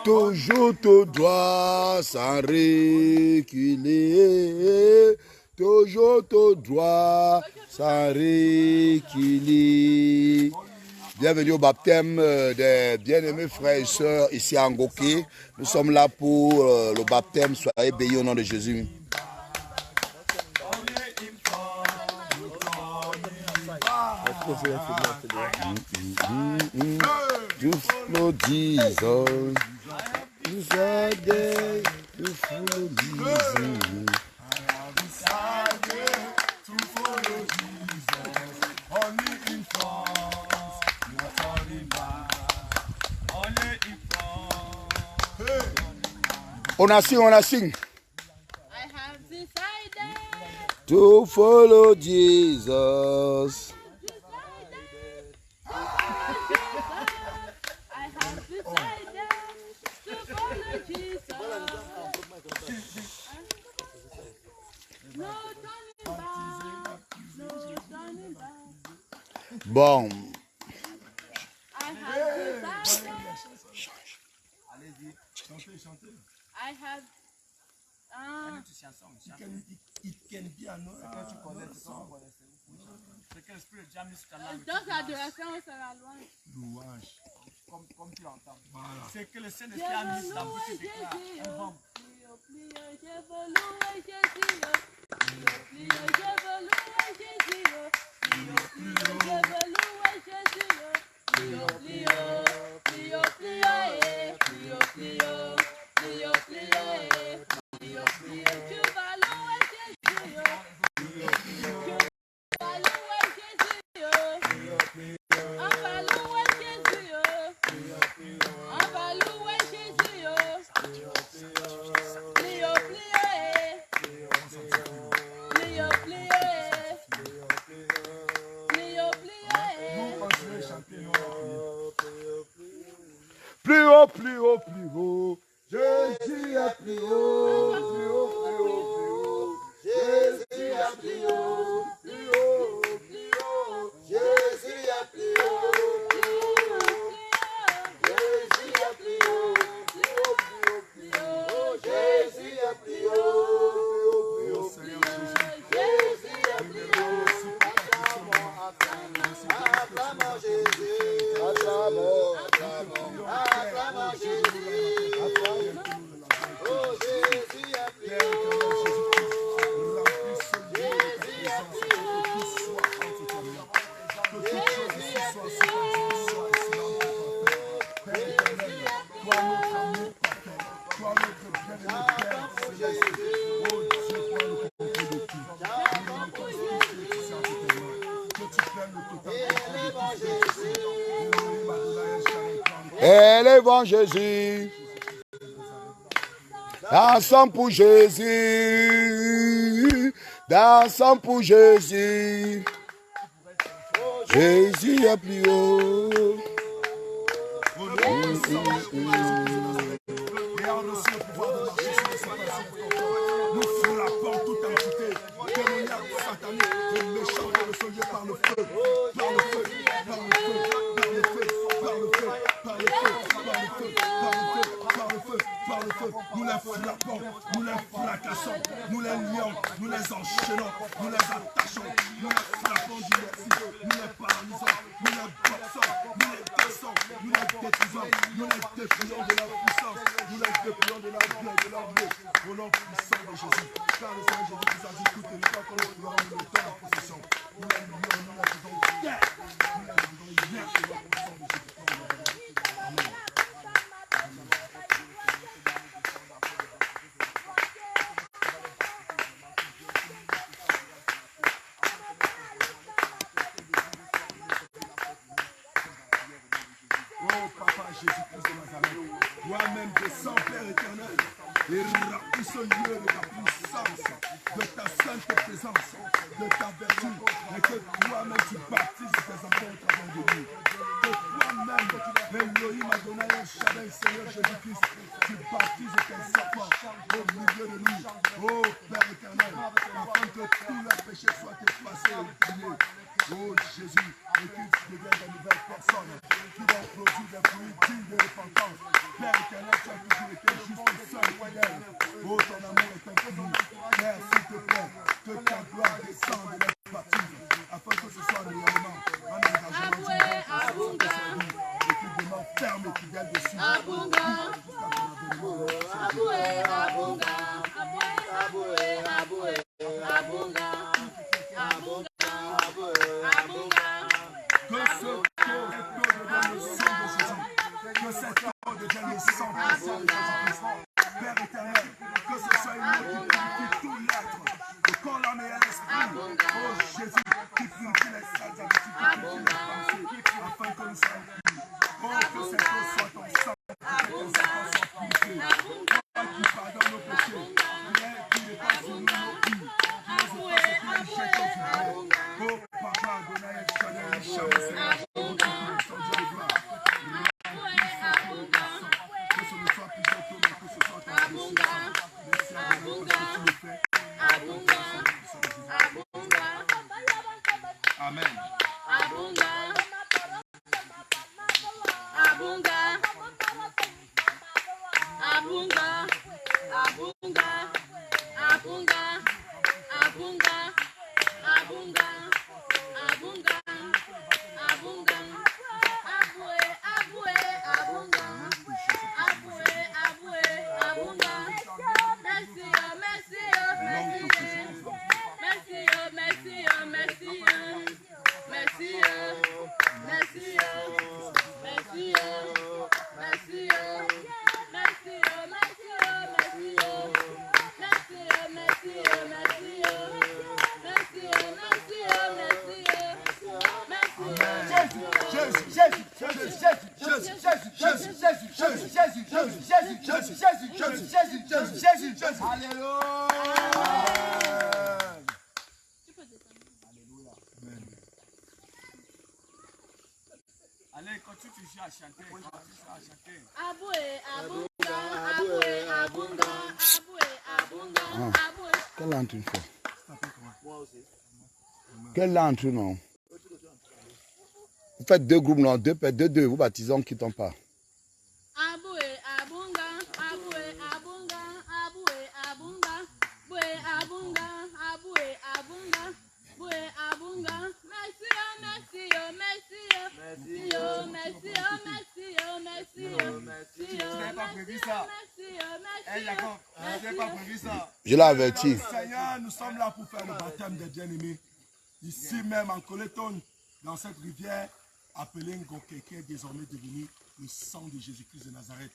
Toujours tout droit sans reculer. Toujours tout droit sans reculer. Bienvenue au baptême des bien-aimés frères et sœurs ici à Ngoké. Nous sommes là pour le baptême. Soyez bénis au nom de Jésus. Just follow Jesus. Just are there to follow Jesus. On a sing. I have decided to follow Jesus. Bon. I have donc l'adoration c'est la louange. Comme tu l'entends. C'est que le Saint-Esprit a mis la bouche et déclare un bon. Plus haut, plus haut, plus haut. Jésus est plus haut, plus haut, plus haut, plus haut. Jésus est plus haut, plus haut, plus haut. Jésus est plus haut, plus haut. Jésus est plus haut, plus haut, plus haut, plus haut. Jésus est plus haut, plus haut, plus haut. Jésus est plus haut. Acclamons Jésus. Acclamons. Acclamons Jésus. Oh Jésus est plus haut. Jésus est plus haut. Jésus est plus élevons Jésus. Dansons pour Jésus. Dansons pour Jésus. Jésus est plus haut. Nous frappons toute entité démoniaque, satanique et méchant dans le soleil par le feu, par le feu, par le feu, par le feu, par le feu, par le feu, par le feu, par le feu, par le feu, par le feu. Nous les frappons, nous les fracassons, nous les lions, nous les enchaînons, nous les attachons, nous les frappons du merci, nous les paralysons, nous les boxons, nous les cassons, nous les détruisons, nous les déplions de leur puissance, nous les déplions de leur vie et de leur vie. Au nom puissant de Jésus, car le Seigneur Jésus nous a dit tout et nous qu'on le pourra nous mettons en possession. Nous les lions, nous les faisons guerre, nous les faisons guerre au nom puissant de Jésus. Amen. Oh Papa Jésus-Christ de Nazareth, toi-même descends Père éternel et remplis ce lieu de ta puissance, de ta sainte présence, de ta vertu, et que toi-même tu baptises tes enfants au travers de nous. Que toi-même, Elohim Adonai El Shaddai, Seigneur Jésus-Christ, tu baptises tes enfants au milieu de nous. Oh Père éternel, afin que tous leurs péchés soient effacés et oubliés. Oh Jésus, et qu'ils deviennent de nouvelles personnes qui vont produire des fruits dignes de repentance. Père éternel, tu as toujours été juste, seul, fidèle. Oh, ton amour est infini. Père, s'il te plaît, que ta gloire descende de notre baptême, afin que ce soit réellement un engagement du monde et qu'il demeure ferme et fidèle dessus. Que ce corps devienne le sang de Jésus. Que cet corps devienne le sang de Jésus-Christ. Père éternel, que ce soit une eau qui purifie tout l'être, le corps, l'âme et l'esprit. Oh Jésus, qui purifie les sales habitudes, qui purifie les pensées, afin que nous soyons purs. Oh, que cette eau soit ton sang, que ton sang soit purifié. Toi qui pardonnes nos péchés, qui n'est pas sur nous nos vies, qui nous efface et qui nous jette au jardin. Oh, Papa, Adonai, Éternel, Shalom, Seigneur, oh, que ton Dieu de gloire. Que ce ne soit plus ton tour, mais que ce soit ton précieux sang. Merci à Dieu parce que tu le fais. Amen. Allez, continue toujours à chanter. Quelle langue tu fais? Quelle langue tu non? Vous faites deux groupes, non? Deux, vous baptisez, on ne quitte pas. Je l'ai averti. Seigneur, nous sommes là pour faire le baptême des bien-aimés. Ici même en Coleton, dans cette rivière appelée Ngoké, qui est désormais devenue le sang de Jésus-Christ de Nazareth.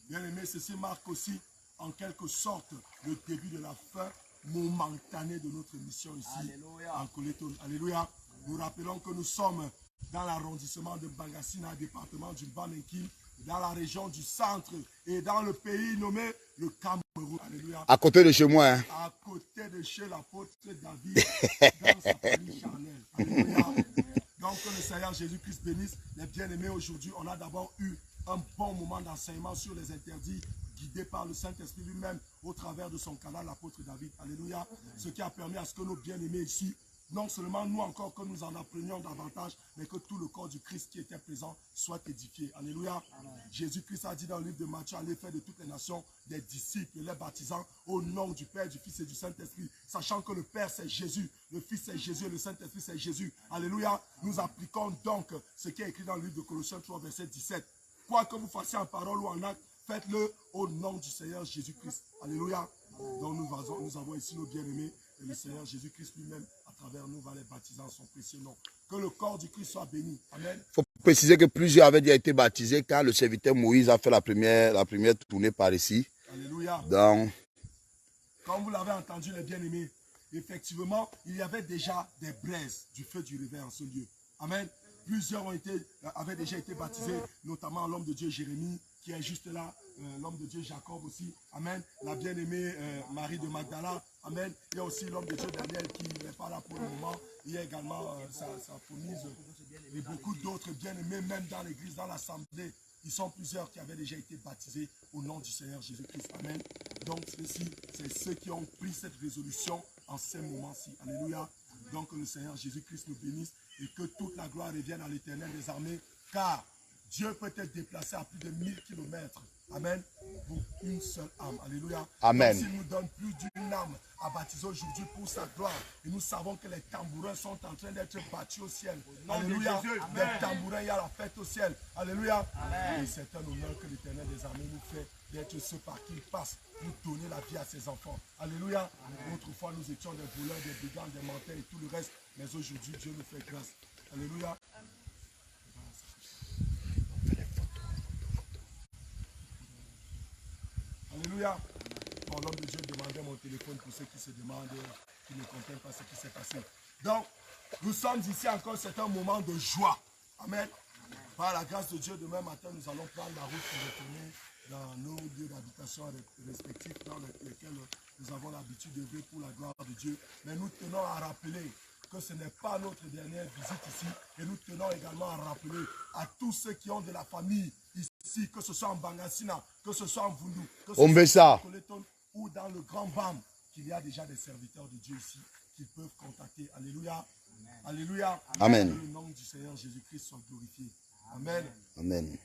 Bien-aimés, ceci marque aussi en quelque sorte le début de la fin momentanée de notre mission ici en Coleton. Alléluia. Nous rappelons que nous sommes dans l'arrondissement de Bangassina, département du Bas-Menki, dans la région du centre et dans le pays nommé le Cameroun. Alléluia. À côté de chez moi. Hein. À côté de chez l'apôtre David, dans sa famille charnelle. Alléluia. Donc que le Seigneur Jésus-Christ bénisse les bien-aimés. Aujourd'hui, on a d'abord eu un bon moment d'enseignement sur les interdits, guidé par le Saint-Esprit lui-même au travers de son canal, l'apôtre David. Alléluia. Ce qui a permis à ce que nos bien-aimés ici, non seulement nous encore que nous en apprenions davantage, mais que tout le corps du Christ qui était présent soit édifié. Alléluia. Jésus-Christ a dit dans le livre de Matthieu, allez faire de toutes les nations des disciples, les baptisant au nom du Père, du Fils et du Saint-Esprit, sachant que le Père c'est Jésus, le Fils c'est Jésus et le Saint-Esprit c'est Jésus. Alléluia. Nous appliquons donc ce qui est écrit dans le livre de Colossiens 3, verset 17. Quoi que vous fassiez en parole ou en acte, faites-le au nom du Seigneur Jésus-Christ. Alléluia. Donc nous avons ici nos bien-aimés et le Seigneur Jésus-Christ lui-même à travers nous va les baptiser en son précieux nom. Que le corps du Christ soit béni. Amen. Il faut préciser que plusieurs avaient déjà été baptisés quand le serviteur Moïse a fait la première tournée par ici. Alléluia. Donc, comme vous l'avez entendu les bien-aimés, effectivement, il y avait déjà des braises du feu du réveil en ce lieu. Amen. Plusieurs avaient déjà été baptisés, notamment l'homme de Dieu Jérémie, qui est juste là, l'homme de Dieu Jacob aussi. Amen. La bien-aimée Marie de Magdala. Amen. Il y a aussi l'homme de Dieu Daniel qui n'est pas là pour le moment. Il y a également sa promise et beaucoup d'autres bien-aimés, même dans l'église, dans l'assemblée. Ils sont plusieurs qui avaient déjà été baptisés au nom du Seigneur Jésus-Christ. Amen. Donc ceci, c'est ceux qui ont pris cette résolution en ces moments-ci. Alléluia. Donc que le Seigneur Jésus-Christ nous bénisse et que toute la gloire revienne à l'Éternel des armées, car Dieu peut être déplacé à plus de 1000 kilomètres. Amen. Pour une seule âme. Alléluia. Amen. S'il nous donne plus d'une âme à baptiser aujourd'hui pour sa gloire, et nous savons que les tambourins sont en train d'être battus au ciel. Alléluia. Les tambourins, il y a la fête au ciel. Alléluia. Amen. Et c'est un honneur que l'Éternel des armées nous fait d'être ceux par qui il passe pour donner la vie à ses enfants. Alléluia. Autrefois, nous étions des voleurs, des brigands, des menteurs et tout le reste. Mais aujourd'hui, Dieu nous fait grâce. Alléluia. Alléluia. Bon, l'homme de Dieu demandait mon téléphone pour ceux qui se demandent, qui ne comprennent pas ce qui s'est passé. Donc, nous sommes ici encore, c'est un moment de joie. Amen. Par la grâce de Dieu, demain matin, nous allons prendre la route pour retourner dans nos lieux d'habitation respectifs dans lesquels nous avons l'habitude d'œuvrer pour la gloire de Dieu. Mais nous tenons à rappeler que ce n'est pas notre dernière visite ici. Et nous tenons également à rappeler à tous ceux qui ont de la famille ici, que ce soit en Bangassina, que ce soit en Vundu, que ce soit en Coleton ou dans le Grand Bam, qu'il y a déjà des serviteurs de Dieu ici qu'ils peuvent contacter. Alléluia. Amen. Alléluia. Amen. Que le nom du Seigneur Jésus-Christ soit glorifié. Amen. Amen.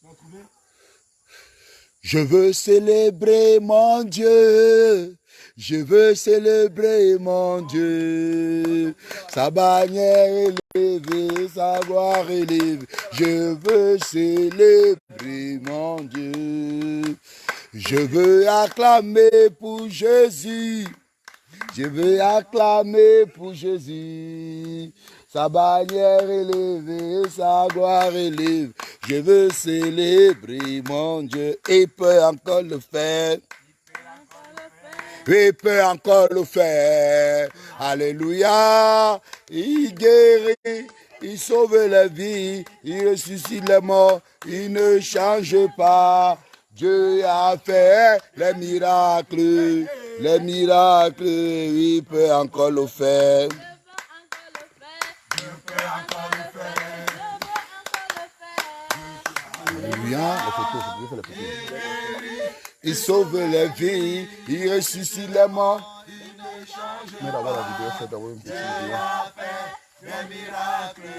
Tu as trouvé? Je veux célébrer mon Dieu. Je veux célébrer mon Dieu. Sa bannière élevée, sa gloire élevée. Je veux célébrer mon Dieu. Je veux acclamer pour Jésus. Je veux acclamer pour Jésus. Sa bannière élevée, sa gloire élevée. Je veux célébrer mon Dieu. Et il peut encore le faire. Il peut encore le faire. Alléluia. Il guérit, il sauve la vie, il ressuscite les morts, il ne change pas. Dieu a fait les miracles, il peut encore le faire. Alléluia, les photos, vous pouvez faire les photos. Il sauve les vies, il ressuscite les morts. Mais d'abord la vidéo, c'est d'abord une petite vidéo. Des miracles.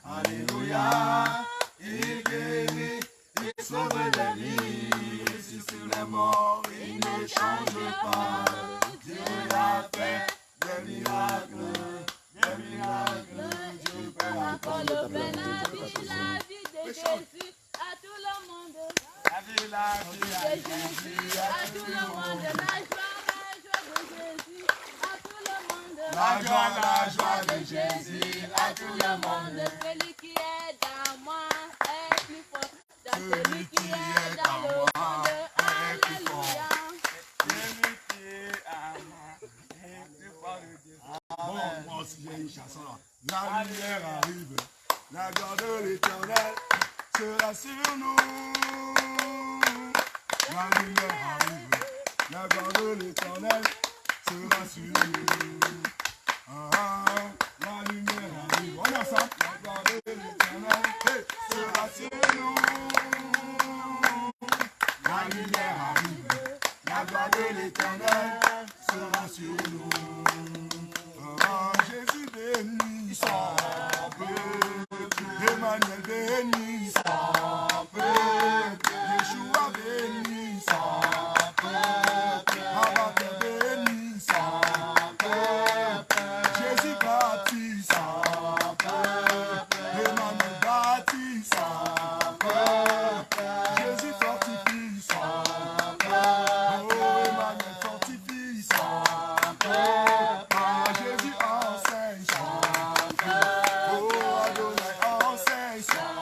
Alléluia, il guérit, il sauve les vies, il ressuscite les morts, il ne change pas. Dieu a fait des miracles, Dieu peut encore le faire. La vie de Jésus à tout le monde. La vie de Jésus à tout le monde. La joie de Jésus à tout le monde. La joie de Jésus à tout le monde. Celui qui est dans moi est plus fort. Celui qui est dans le monde, alléluia. Celui qui est à moi est plus fort de Dieu. Bon, moi aussi j'ai une chanson là. La lumière arrive, la gloire de l'Éternel sera sur nous. La lumière arrive, la gloire de l'Éternel sera sur nous. La lumière arrive, on est ensemble. La gloire de l'Éternel sera sur nous. La lumière arrive, la gloire de l'Éternel sera sur nous. Jésus béni, sans peuple, Emmanuel béni, sans peuple, Yeshua béni, sans peuple, Abaté béni, sans peuple, Jésus baptise, sans peuple, Emmanuel baptise, sans peuple, Jésus fortifie, sans peuple, oh Emmanuel fortifie, sans peuple, Jésus enseigne, sans peuple, oh Adonai enseigne, sans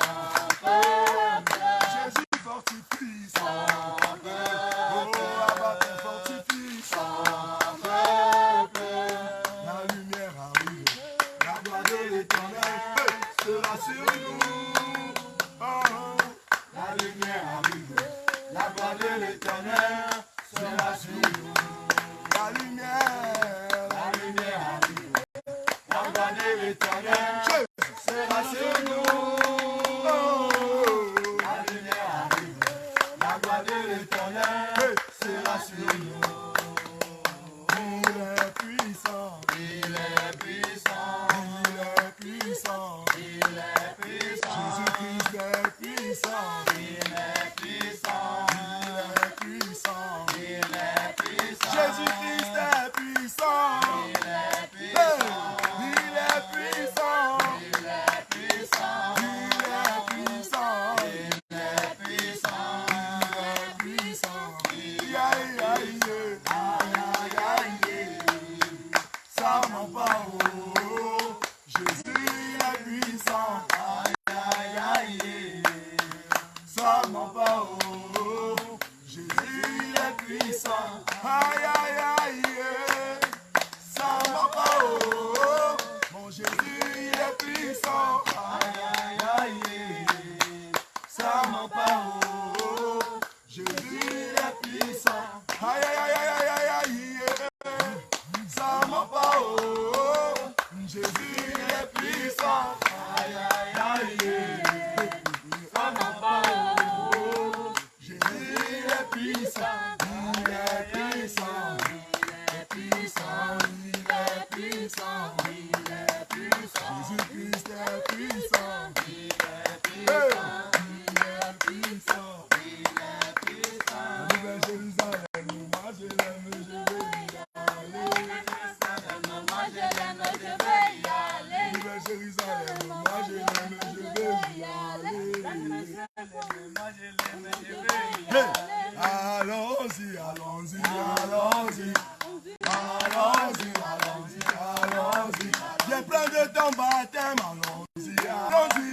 peuple, Jésus fortifie, sans peuple, oh Abaté fortifie, sans peuple, la lumière arrive, la gloire de l'Éternel sera sur nous. Oh, la lumière arrive, la gloire de l'Éternel sera sur nous. La lumière arrive, la gloire de l'Éternel sera sur nous. Oh, la lumière arrive, la gloire de l'Éternel sera sur nous. Il est puissant. Il est puissant. Il est puissant. Il est puissant. Jésus-Christ est puissant. Il est puissant. Il est puissant. Il est puissant. Jésus-Christ est puissant. Il est puissant. Hey, il est puissant. Il est puissant. Il est puissant. Il est puissant. Il est puissant. Aïe, aïe, aïe, aïe. Ça m'en va, oh. Jésus est puissant. Aïe, aïe. Ça m'en va, oh. Jésus est puissant. Aïe, aïe, aïe. Ça m'en va, oh. Mon Jésus, il est puissant. Aïe, aïe. Ça m'en va, oh. Jésus est puissant. Aïe, aïe, aïe, aïe, aïe, aïe. Ça m'en va, oh. Jésus est puissant. Aïe, aïe, aïe. Ça m'en va, oh. Jésus est puissant. Il est puissant. Il est puissant. Il est puissant. Il est puissant. Jésus-Christ est puissant. Il est puissant. Il est puissant. Il est puissant. La nouvelle Jérusalem, moi je l'aime, je vais y aller. Moi je l'aime, je vais y aller. La nouvelle Jérusalem, moi je l'aime, je vais y aller. Moi je l'aime, je vais y Hey! Allons-y, allons-y, allons-y. Allons-y, allons-y, allons-y. J'ai plein de ton baptême, allons-y, allons-y.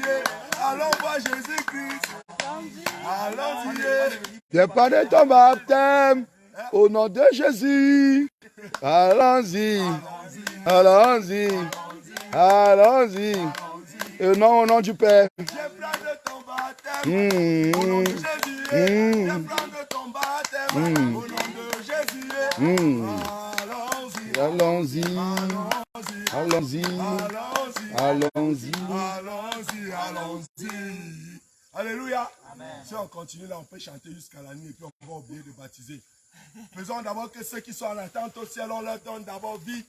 Allons voir Jésus-Christ. Allons-y. J'ai plein de ton baptême, au nom de Jésus. Allons-y, allons-y, allons-y. Et non, au nom du Père. J'ai plein de ton baptême, au nom de Jésus. J'ai plein de ton baptême, au nom de Jésus. Allons-y, allons-y, allons-y, allons-y, allons-y, allons-y. Alléluia. Si on continue là, on peut chanter jusqu'à la nuit et puis on va oublier de baptiser. Faisons d'abord que ceux qui sont en attente au ciel, on leur donne d'abord vie.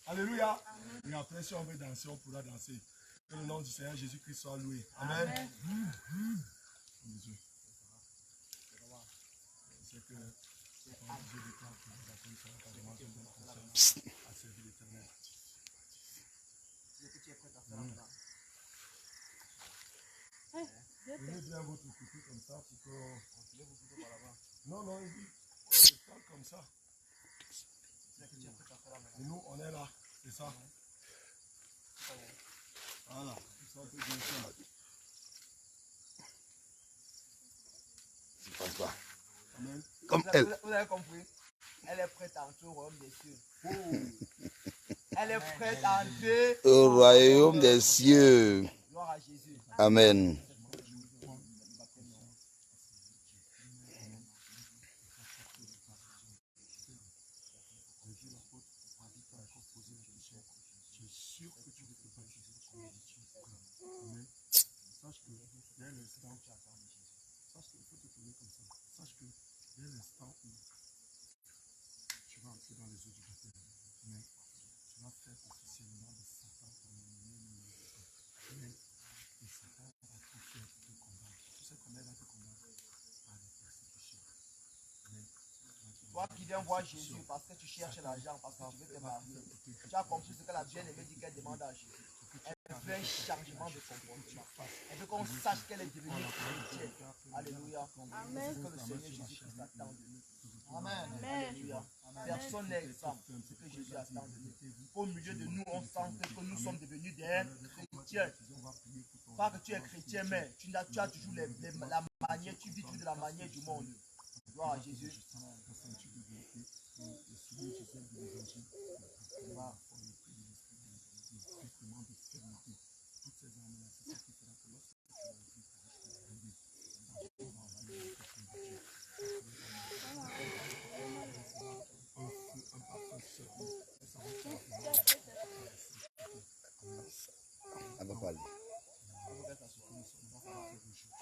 Alléluia. Et après, si on veut danser, on pourra danser. Que le nom du Seigneur Jésus-Christ soit loué. Amen. C'est que à servir l'Éternel. Prenez bien votre couteau comme ça pour que... Non, non, il dit, pas comme ça. Et nous, on est là, c'est ça. Voilà, ça peut bien faire. Je pense pas. Amen. Comme elle. Vous avez compris? Elle est prête à entrer au royaume des cieux. Elle est prête à entrer au royaume des cieux. Gloire à Jésus. Amen. Sache que dès l'instant, sache qu'il faut te tourner comme ça. Sache que dès l'instant où tu vas entrer dans les eaux du baptême, mais tu vas faire officiellement de Satan ton ennemi. Et Satan va tout faire pour te combattre. Tu sais comment il va te combattre? Par des persécutions. Mais Toi qui viens voir Jésus parce que tu cherches l'argent, parce que tu veux te marier. Tu as compris ce que la bien-aimée dit qu'elle demande à Jésus. Elle veut un changement de comportement. Elle veut qu'on sache qu'elle est devenue chrétienne. Alléluia. C'est ce que le Seigneur Jésus-Christ attend de nous. Amen. Alléluia. Personne n'est exemple. C'est ce que Jésus attend de nous. Au milieu de nous, on sent que nous sommes devenus des chrétiens. Pas que tu es chrétien, mais tu as toujours la manière, tu vis toujours de la manière du monde. Gloire à Jésus. Elle va pas aller.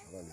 Elle va aller.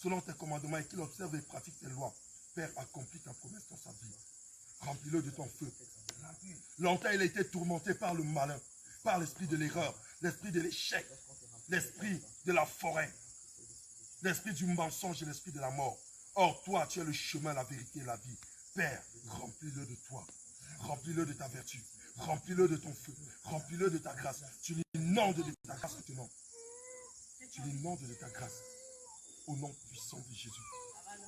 selon tes commandements et qu'il observe et pratique tes lois. Père, accomplis ta promesse dans sa vie. Remplis-le de ton feu. Longtemps, il a été tourmenté par le malin, par l'esprit de l'erreur, l'esprit de l'échec, l'esprit de la forêt, l'esprit du mensonge et l'esprit de la mort. Or, toi, tu es le chemin, la vérité et la vie. Père, remplis-le de toi. Remplis-le de ta vertu. Remplis-le de ton feu. Remplis-le de ta grâce. Tu l'inondes de ta grâce maintenant. Tu l'inondes de ta grâce. Au nom puissant de Jésus.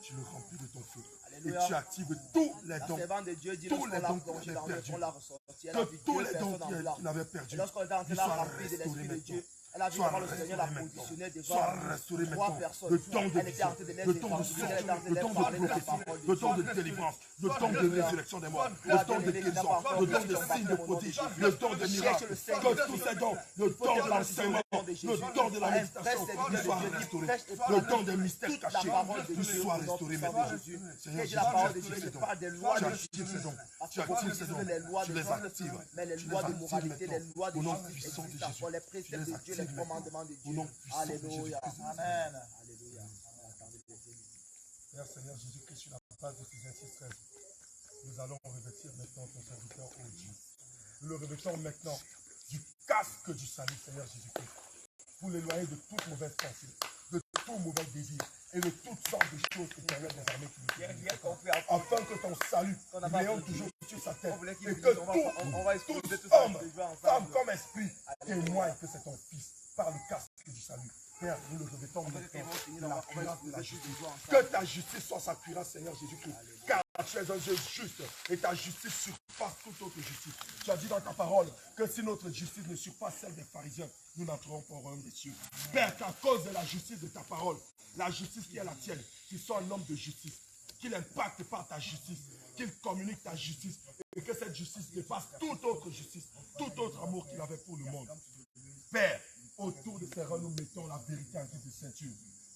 Tu le remplis de ton feu. Alléluia. Et tu actives tous les La dons. servante de Dieu dit Tous les dons lorsqu'on qu'il l'a avait plongé dans perdus. l'eau, on l'a ressorti. Elle a vu Que tous deux les dons personnes en blanc. qu'il avait Et perdus. lorsqu'on est entré Ils là soient rempli de l'Esprit restaurés de Dieu, maintenant. elle a vu Sois comment le Seigneur l'a restauré positionné Sois devant restauré trois maintenant. personnes. Le temps de Elle était en train de les le temps de évangéliser, elle était en train de le leur temps parler de de la prophétie, parole de le Dieu. temps de délivrance, le temps de résurrection des morts, le temps de guérison, le temps de signes de prodiges, le temps de miracles, que tous ces dons, le temps de l'enseignement, le temps de la méditation, tu sois restauré, le temps des mystères cachés, tu sois restauré maintenant. Seigneur Jésus, La parole de tu Dieu, actives ces c'est dons, pas des lois tu de actives ces dons, Parce tu que beaucoup actives ces disent dons, les lois tu de les Dieu, actives, mais les tu lois les de actives moralité, les maintenant, lois de au nom justice puissant de existent Jésus. encore, les Tu préceptes les de Dieu, actives les maintenant, commandements de au Dieu. nom puissant de Alléluia. Jésus-Christ. Amen. Alléluia. Père Seigneur Jésus-Christ, sur la base de ces 13, nous allons revêtir maintenant ton serviteur au Dieu. Nous le revêtons maintenant du casque du salut, Seigneur Jésus-Christ, pour l'éloigner de toute mauvaise pensée, de tout mauvais désir et de toutes sortes de choses éternelles des armées qui nous font. Afin que ton salut rayonne toujours sur sa tête et que tous hommes, femmes comme esprit témoignent que c'est ton Fils par le casque du salut. Père, nous le revêtons maintenant de la cuirasse de la justice. Que ta justice soit sa cuirasse, Seigneur Jésus-Christ. Car tu es un Dieu juste et ta justice surpasse toute autre justice. Tu as dit dans ta parole que si notre justice ne surpasse celle des pharisiens, nous n'entrerons pas au royaume des cieux. Père, qu'à cause de la justice de ta parole, la justice qui est la tienne, qu'il soit un homme de justice, qu'il impacte par ta justice, qu'il communique ta justice et que cette justice dépasse toute autre justice, tout autre amour qu'il avait pour le monde. Père, autour de ces rangs, nous mettons la vérité en guise de ceinture.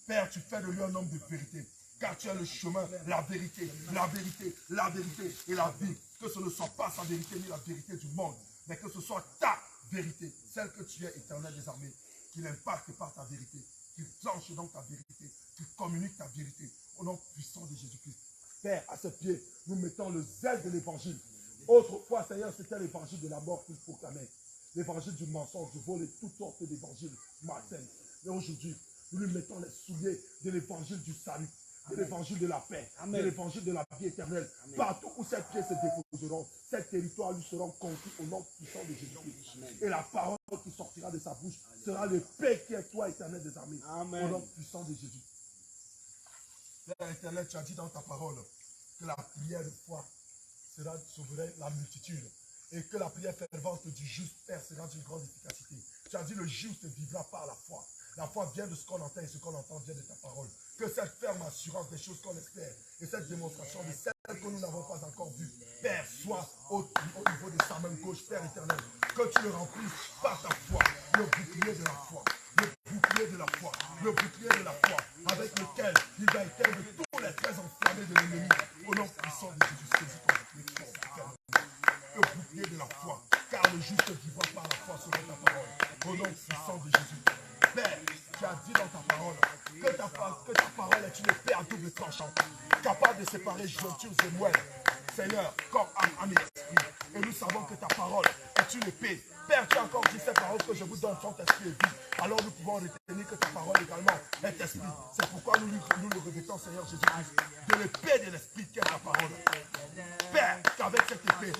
Père, tu fais de lui un homme de vérité, car tu es le chemin, la vérité, la vérité, la vérité et la vie. Que ce ne soit pas sa vérité ni la vérité du monde, mais que ce soit ta vérité, celle que tu es, éternel des armées, qu'il impacte par ta vérité, qu'il planche dans ta vérité, qu'il communique ta vérité, au nom puissant de Jésus-Christ. Père, à ses pieds, nous mettons le zèle de l'évangile. Autrefois, Seigneur, c'était l'évangile de la mort qu'il proclamait. L'évangile du mensonge, du vol et toutes sortes d'évangiles malsaines. Mais aujourd'hui, nous lui mettons les souliers de l'évangile du salut, de l'évangile de la paix, de l'évangile de la vie éternelle. Amen. Partout où ces pieds se déposeront, ces territoires lui seront conquis au nom puissant de Jésus-Christ. Et la parole qui sortira de sa bouche sera le paix qui est toi, éternel des armées. Amen. Au nom puissant de Jésus. Père éternel, tu as dit dans ta parole que la prière de foi sera sauverait la multitude. Et que la prière fervente du juste Père sera d'une grande efficacité. Tu as dit le juste vivra par la foi. La foi vient de ce qu'on entend et ce qu'on entend vient de ta parole. Que cette ferme assurance des choses qu'on espère et cette démonstration de celles que nous n'avons pas encore vues, Père, soit au niveau de sa main gauche, Père éternel. Que tu le remplisses par ta foi, le bouclier de la foi, le bouclier de la foi, le bouclier de la foi, avec lequel il va éteindre tous les traits enflammés de l'ennemi. Au nom puissant de Jésus, saisis ton bouclier fort, le bouclier de la foi, car le juste vivra par la foi selon ta parole. Au nom puissant de Jésus. Père, tu as dit dans ta parole que ta parole est une épée à double tranchant, capable de séparer jointures et moelles. Seigneur, corps, âme et esprit. Et nous savons que ta parole est une épée. Père, tu as encore dit ces paroles que je vous donne sont esprit et vie. Alors nous pouvons retenir que ta parole également est esprit. C'est pourquoi nous le revêtons, Seigneur Jésus-Christ, de l'épée de l'esprit qui est ta parole. Père, qu'avec cette épée,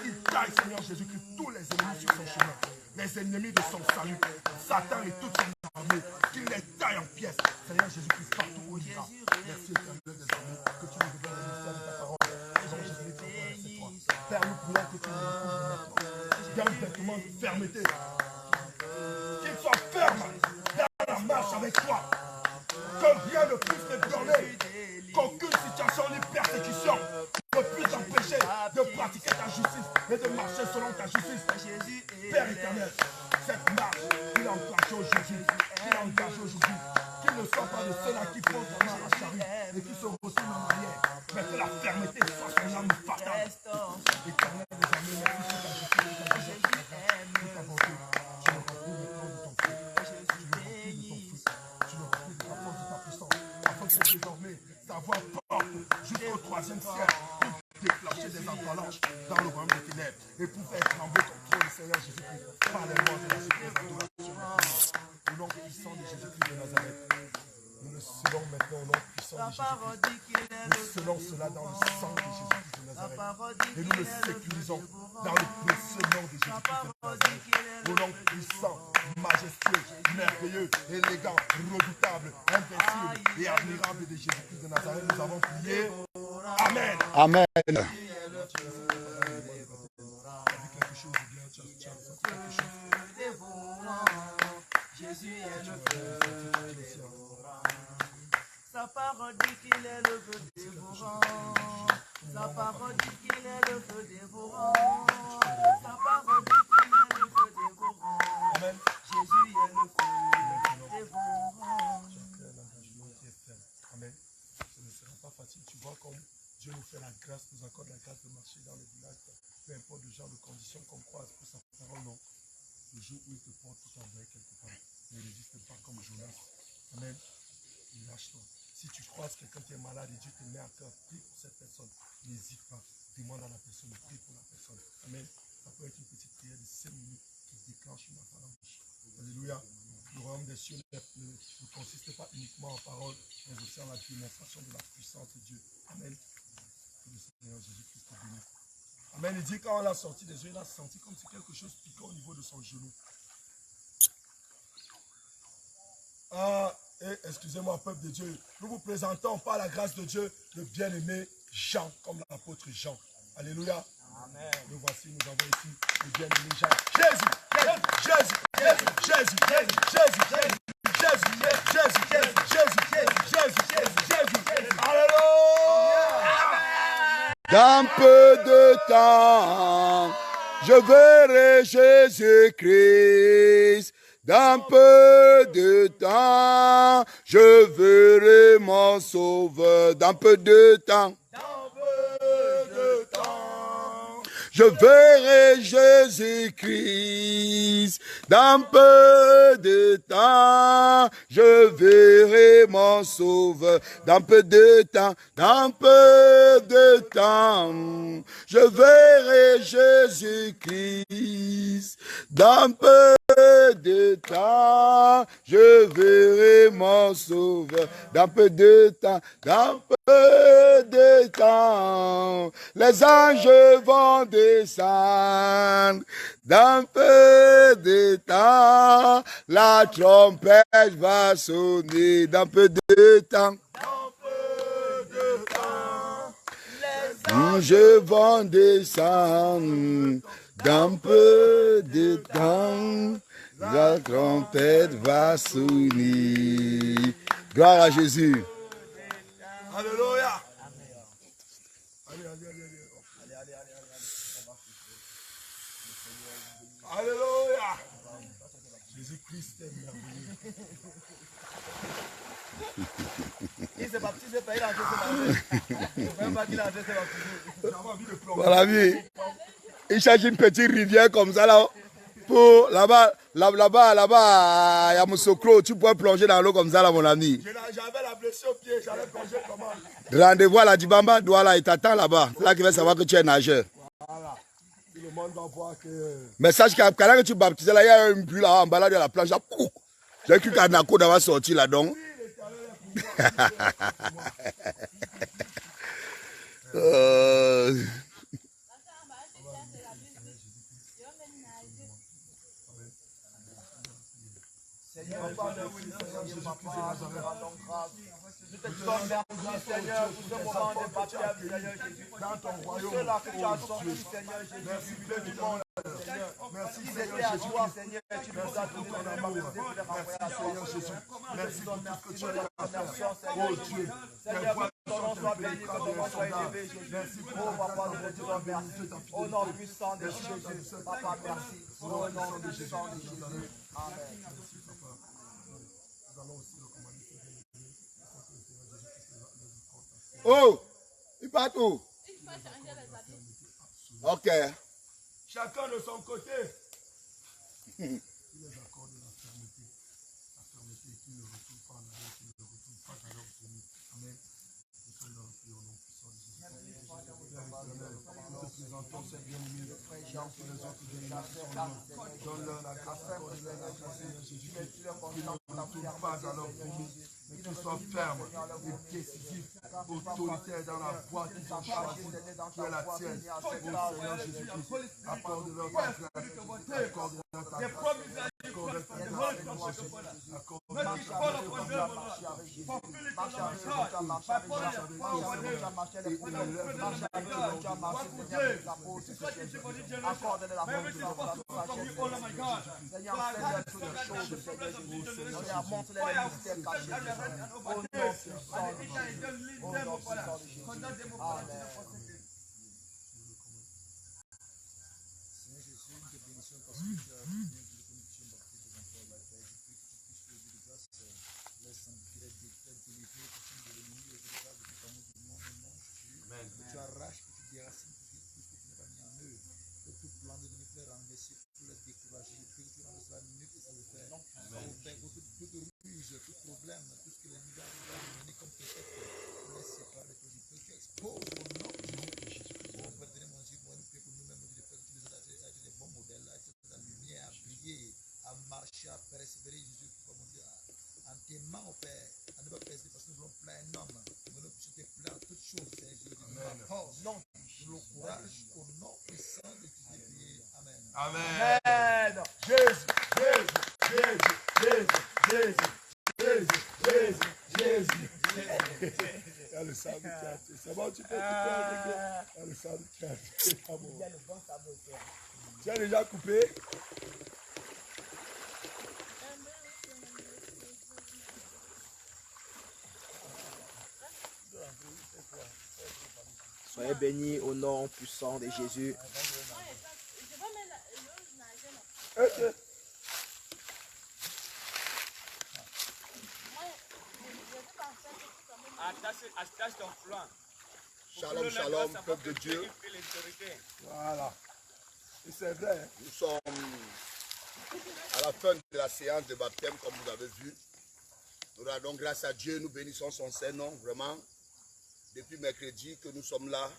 il taille, Seigneur Jésus-Christ, tous les ennemis sur son chemin. Les ennemis de son salut, Satan et toute son armée, qu'il les taille en pièces. Seigneur Jésus-Christ, partout où il ira. Merci, éternel des armées, que tu nous révèles le mystère de ta parole. Seigneur Jésus-Christ, toi. Père, nous prions que tu nous recouvres d'un vêtement de fermeté. Qu'il soit ferme dans la marche avec toi. Que rien ne puisse te donner. Qu'aucune situation ni persécution ne puisse empêcher de pratiquer ta justice et de marcher selon ta justice. Père éternel, cette marche qu'il a enclenchée aujourd'hui, qu'il ne soit pas de ceux-là qui posent la main à la charrue et qui se retournent en arrière, mais que la fermeté soit son âme fatale. Éternel des armées, merci pour ta justice et ta bonté. Tu le remplis maintenant de ton feu. Tu le remplis de ton feu. Tu le remplis de ta force, de ta puissance. ta voix porte jusqu'au 3e ciel pour déclencher des avalanches dans le royaume des ténèbres et pour faire trembler ton trône, Seigneur Jésus-Christ, par les morts de la adoration. Au nom puissant de Jésus-Christ de Nazareth, nous le scellons maintenant au nom puissant de Jésus-Christ. Nous scellons cela dans le sang de Jésus-Christ de Nazareth. Et nous le sécurisons dans le précieux nom de Jésus-Christ de Nazareth. Au nom puissant, majestueux, merveilleux, élégant, redoutable, invincible et admirable de Jésus-Christ de Nazareth, nous avons prié. Amen. Amen. Jésus est le feu dévorant. Sa parole dit qu'il est le feu dévorant. Sa parole dit qu'il est le feu dévorant. Sa parole dit qu'il est le feu dévorant. Amen. Jésus est le feu dévorant. Amen. Ce ne sera pas facile. Tu vois comme Dieu nous fait la grâce, nous accorde la grâce de marcher dans le village. Peu importe le genre de conditions qu'on croise pour sa parole, non. Le jour où il te porte, tu t'envoies quelque part. Ne résiste pas comme Jonas. Amen. Lâche-toi. Si tu croises quelqu'un qui est malade et Dieu te met à cœur, prie pour cette personne. N'hésite pas. Demande à la personne de prier pour la personne. Amen. Ça peut être une petite prière de 5 minutes qui déclenche une avalanche. Alléluia. Le royaume des cieux ne consiste pas uniquement en parole, mais aussi en la démonstration de la puissance de Dieu. Amen. Que le Seigneur Jésus-Christ te bénisse. Amen. Il dit quand on l'a sorti des yeux, il a senti comme si quelque chose piquait au niveau de son genou. Excusez-moi, peuple de Dieu. Nous vous présentons par la grâce de Dieu le bien-aimé Jean, comme l'apôtre Jean. Alléluia. Amen. Nous voici, nous avons ici le bien-aimé Jean. Jésus. Alléluia. Dans peu de temps, je verrai Jésus-Christ. Dans peu de temps, je verrai mon sauveur. Dans peu de temps. Je verrai Jésus-Christ. Dans peu de temps, je verrai mon sauveur. Dans peu de temps, je verrai Jésus-Christ. Dans peu de temps, je verrai mon sauveur. Dans peu de temps, les anges vont descendre. Dans peu de temps, la trompette va sonner. Dans peu de temps, les anges vont descendre. Dans peu de temps, la trompette va sonner. Gloire à Jésus. Alléluia. Alléluia. Jésus-Christ est merveilleux. Il s'est baptisé, il a entré Voilà, vie. Il cherche une petite rivière comme ça là. Pour là-bas, il y a Moussokro, tu pourrais plonger dans l'eau comme ça là, mon ami. J'avais la blessure au pied, j'allais plonger comment? Rendez-vous à la Dibamba, Douala, il t'attend là-bas. C'est là qu'il va savoir que tu es nageur. Voilà. Tout le monde va voir que. Mais sache qu'à quand tu baptisais là, il y a une bulle là en balade de la plage. J'ai cru qu'Anako d'avoir sorti là donc. Seigneur, Père, Jésus-Christ, rendons grâce. Nous te disons merci, Seigneur, pour ce moment de baptême, Seigneur Jésus. Dans ton royaume, Ceux-là que tu as sortis, Seigneur Jésus, du monde, Seigneur. merci Ils Seigneur étaient à Jésus. toi, Seigneur, tu nous as Pour tout ton donné, amour. nous pour les renvoyer à toi, Seigneur Jésus. Merci pour tout ce que tu as fait. Seigneur Oh Jésus. Dieu. Seigneur, que ton nom soit béni, que ton nom soit élevé, Jésus. Oh Papa, nous te disons merci. Au nom puissant de Jésus. Papa, merci. Au nom puissant de Jésus. Amen. Oh, il part où? Ok. Chacun de son côté. Il les accorde la fermeté qui ne retourne pas en arrière, qui ne retourne pas dans leur venue. Amen. présentons ces bien-aimés, Jean, tous les autres bien-aimés qui sont là. Donne-leur la grâce accordée à la grâce, Seigneur Jésus-Christ. Qu'ils ne retournent pas à leur vie, mais qu'ils soient fermes et décisifs, autoritaires dans la voie qu'ils ont choisie, qui est la tienne. Ô Seigneur Jésus-Christ, accorde-leur ta grâce, accorde-leur ta grâce, accorde-leur ta grâce, tu arraches, que tu déracines tout ce qui n'est pas mis en eux. Que tout plan de nous faire renverser, pour les décourager. Je prie que tu rendes cela mieux que ça le fait. Au Père, toute ruse, tout problème, tout ce que l'ennemi va mener comme peut-être pour les séparer de toi. Que tu exposes au nom de Jésus-Christ. Mon Père, mon Dieu, moi, nous prions pour nous-mêmes, nous disons que tu nous as été des bons modèles, à être dans la lumière, à briller, à marcher, à persévérer, Jésus, pour mon Dieu, en t'aimant, au Père, à ne pas persévérer parce que nous voulons plaire un homme. Nous puissions te plaire en toutes choses, Seigneur Jésus. Non, le courage au nom puissant de Jésus. Amen. Amen. Jésus, Jésus, Jésus, Jésus, Jésus, Jésus, Jésus, Jésus. Il y a le sable qui a été. C'est bon, tu peux arrêter. Il y a le sable qui a été. Tu as déjà coupé? Soyez bénis au nom puissant de Jésus. Shalom, shalom, peuple de Dieu. Voilà. Et c'est vrai. Nous sommes à la fin de la séance de baptême, comme vous avez vu. Nous rendons grâce à Dieu, nous bénissons son Saint-Nom, vraiment. Depuis mercredi que nous sommes là,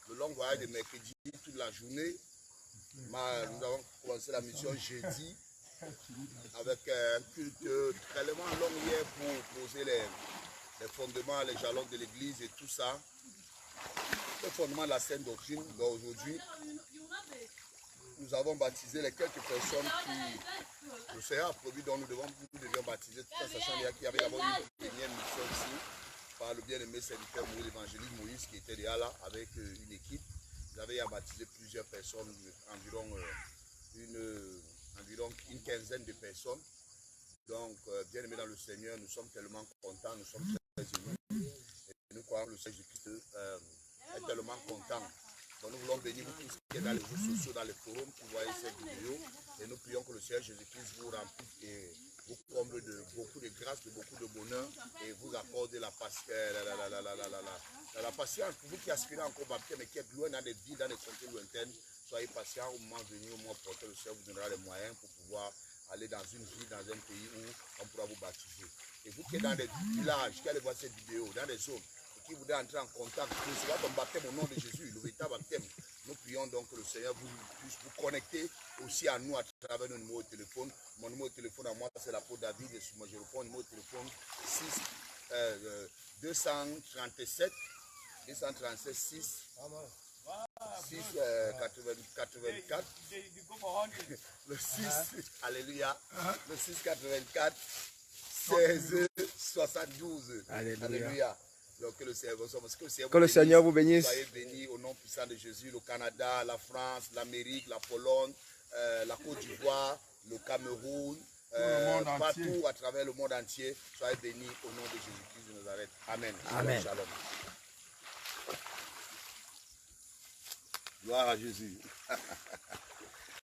le long voyage de mercredi, toute la journée. Nous avons commencé la mission jeudi avec un culte tellement long hier pour poser les fondements, les jalons de l'église et tout ça. Le fondement de la sainte doctrine. Aujourd'hui, nous avons baptisé les quelques personnes qui le Seigneur a promis, dont nous devions baptiser, tout en sachant qu'il y avait d'abord une première mission ici, par le bien-aimé serviteur Moïse, l'évangéliste Moïse, qui était déjà là avec une équipe. Ils avaient baptisé plusieurs personnes, environ une quinzaine de personnes. Donc, bien-aimés dans le Seigneur, nous sommes tellement contents, nous sommes très unis. Et nous croyons que le Seigneur Jésus-Christ est tellement content. Donc, nous voulons bénir vous tous qui êtes dans les réseaux sociaux, dans les forums, qui voyez cette vidéo. Et nous prions que le Seigneur Jésus-Christ vous remplisse et vous comble de beaucoup de grâce, de beaucoup de bonheur et vous accorde la patience. Pour vous qui aspirez encore au baptême et qui êtes loin dans des villes, dans des contrées lointaines, soyez patient au moment venu, au moment porté, le Seigneur vous donnera les moyens pour pouvoir aller dans une ville, dans un pays où on pourra vous baptiser. Et vous qui êtes dans des villages, qui allez voir cette vidéo, dans des zones, et qui voudrez entrer en contact, recevez ton baptême au nom de Jésus, le véritable baptême. Nous prions donc que le Seigneur puisse vous connecter aussi à nous à travers nos numéros de téléphone. Mon numéro de téléphone à moi, c'est l'apôtre David. Et moi, je réponds au numéro de téléphone 237 6 84. Le 6, alléluia. Le 684 16 72. Alléluia. Donc, que le Seigneur vous bénisse. Soyez bénis au nom puissant de Jésus. Le Canada, la France, l'Amérique, la Pologne, la Côte d'Ivoire, le Cameroun, partout à travers le monde entier. Soyez bénis au nom de Jésus-Christ de Nazareth. Amen. Amen. Shalom. Gloire à Jésus.